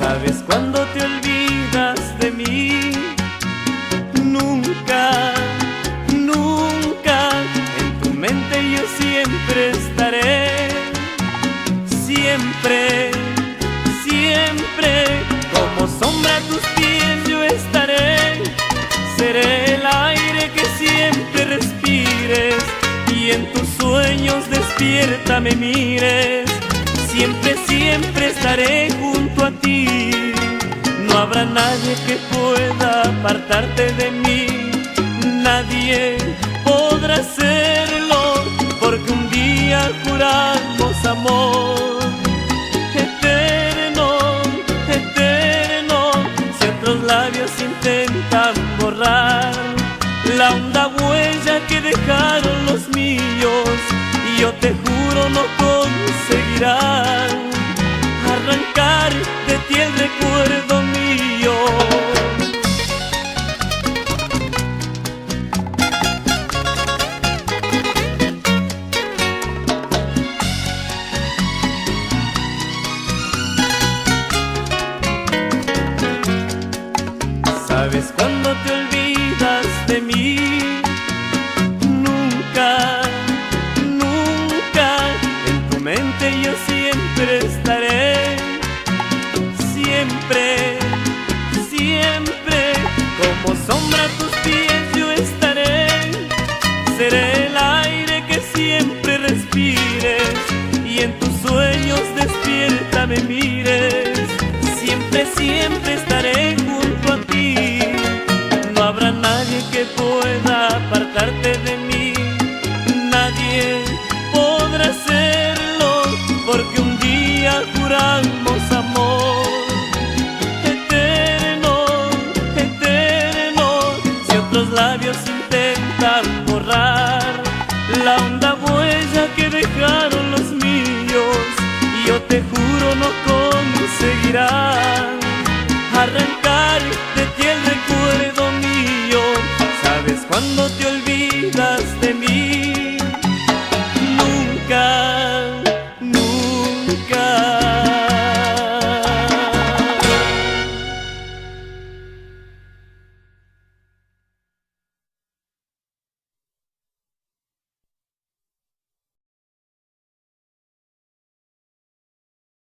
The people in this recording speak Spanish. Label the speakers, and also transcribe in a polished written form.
Speaker 1: ¿Sabes cuando te olvidas de mí? Nunca, nunca, en tu mente yo siempre estaré. Siempre, siempre, como sombra a tus pies yo estaré. Seré el aire que siempre respires y en tus sueños despierta me mires. Siempre, siempre estaré junto a ti. No habrá nadie que pueda apartarte de mí. Nadie podrá hacerlo, porque un día juramos amor eterno, eterno. Si otros labios intentan borrar la honda huella que dejaron los míos, y yo te juro no conseguirán arrancar de ti el recuerdo mío. ¿Sabes cuando te olvidas de mí? Nunca, nunca, en tu mente yo siempre estaré. Siempre, siempre, como sombra a tus pies yo estaré. Seré el aire que siempre respires y en tus sueños despierta me mires. Siempre, siempre estaré junto a ti. No habrá nadie que pueda apartarte de mí. Nadie podrá hacerlo, porque un día juramos amor eterno, eterno. Si otros labios intentan borrar la honda huella que dejaron los míos, y yo te juro no conseguirán